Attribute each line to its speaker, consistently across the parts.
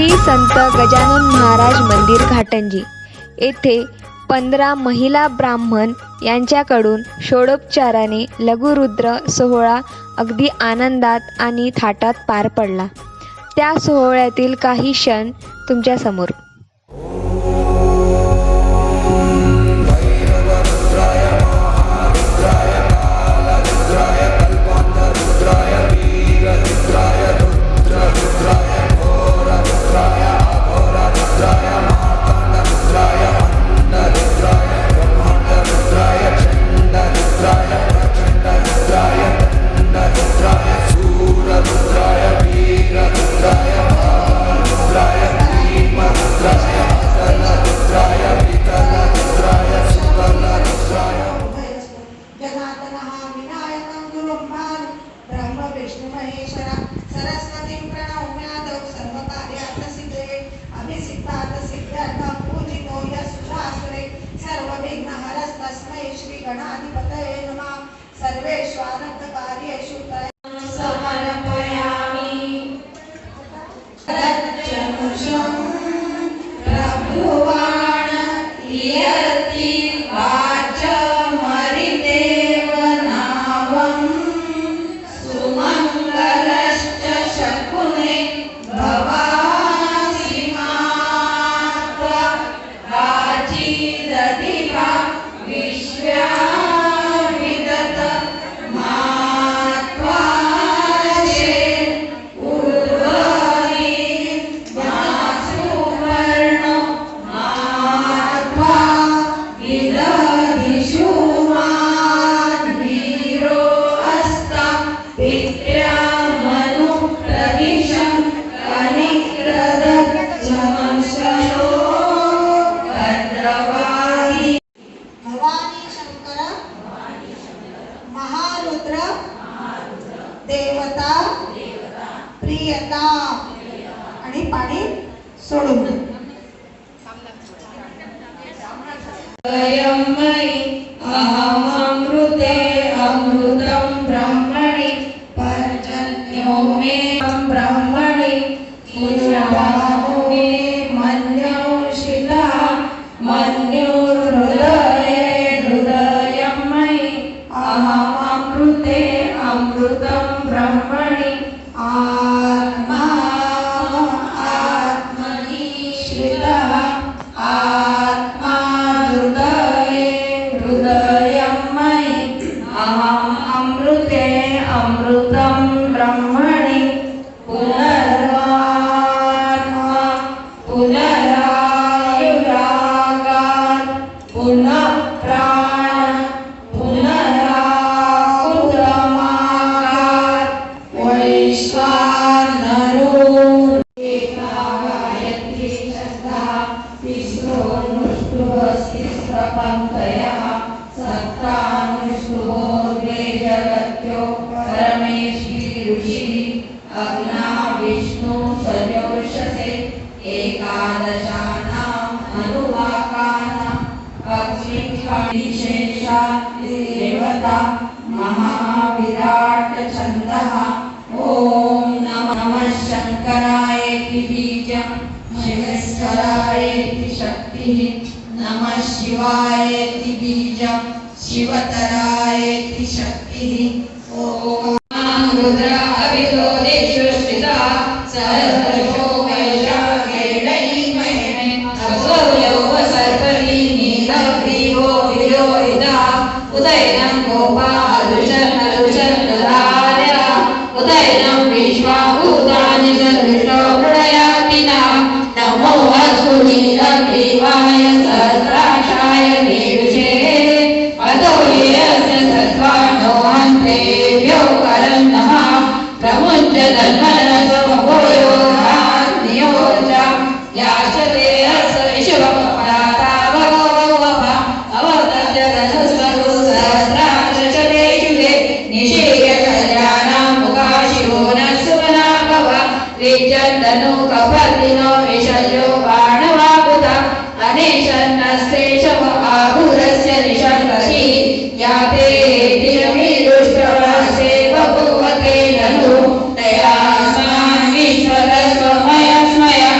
Speaker 1: श्री संत गजानन महाराज मंदिर घाटंजी येथे 15 महिला ब्राह्मण यांच्याकडून षोडोपचाराने लघुरुद्र सोहळा अगदी आनंदात आणि थाटात पार पडला. त्या सोहळ्यातील काही क्षण तुमच्यासमोर.
Speaker 2: देवता प्रियता आणि पाणी सोडून अहमृते अमृतं ब्रह्मणि पर्जन्यो मे ब्रह्मणि पुष्पवाहो मे मन्योषितः मन्योर्हृदये हृदयं मयि अहमृते अमृतं ब्रह्मणि आत्मा आत्मनि श्रितः आत्मा हृदये हृदयं मयि अहम् अमृते अमृतं ब्रह्मणि पुनर्वात्मा पुनरायुरागात् पुनः प्राण पुनराहुतमागात् वैश्वानरो गायत्री शब्दः तिस्रोऽनुष्टुभस्तिस्रपङ्क्तयः सप्तानुष्टुभो द्वे जगत्यो परमेशी ऋषिः अग्ना विष्णु सजोषसे एकादशानाम् अनुवाकानाम् अक्षिविशेषा देवता महाविराट छन्दः ॐ नमः शङ्करायेति बीजं शिवेश्वरायेति शक्तिः नमः शिवायेति बीजं शिवतरायेति शक्तिः ॐ रुद्र अभितो देशो श्रिता सहस्रशो वैशाखेणैर्महे अभोयो सर्परी नीलग्रीवो विलोहिता उदयनं गोपालुषन्नरुषन्नधार्यः उदयनं विश्वाभूतानि सदृशो प्रलयातिना नमो अस्तु नीलग्रीवाय सहस्राक्षाय नीरुषे अतो ये अस्य सत्त्वानो हन्तेभ्यो करं नमः प्रमुञ्च धन्मनसमभूयो नियोजा याचते अस्य विश्वपराता भगवः अवतस्य धनुस्वरु सहस्राक्षते शुभे निषेय कल्याणां मुखाशिवो न सुमना भव विचन्दनो कपर्दिनो विशल्यो बाणवाकुता अनेशन्नस्ते शव आहुरस्य निषङ्कसी याते तिरमिरुष्टवासे बभूवते ननु तयास्मान् विश्वरस्वमयस्मयः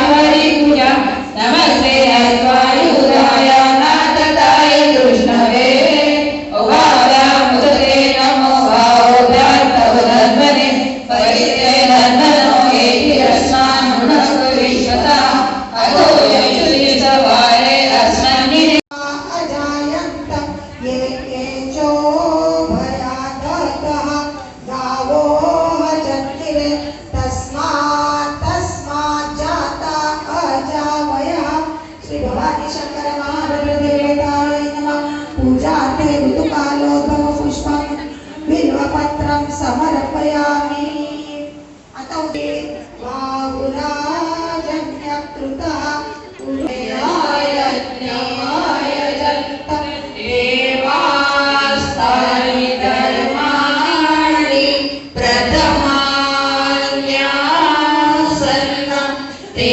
Speaker 2: राजन्यकृता यज्ञाय जन्त देवास्तानि धर्माणि प्रथमान्यासन्न ते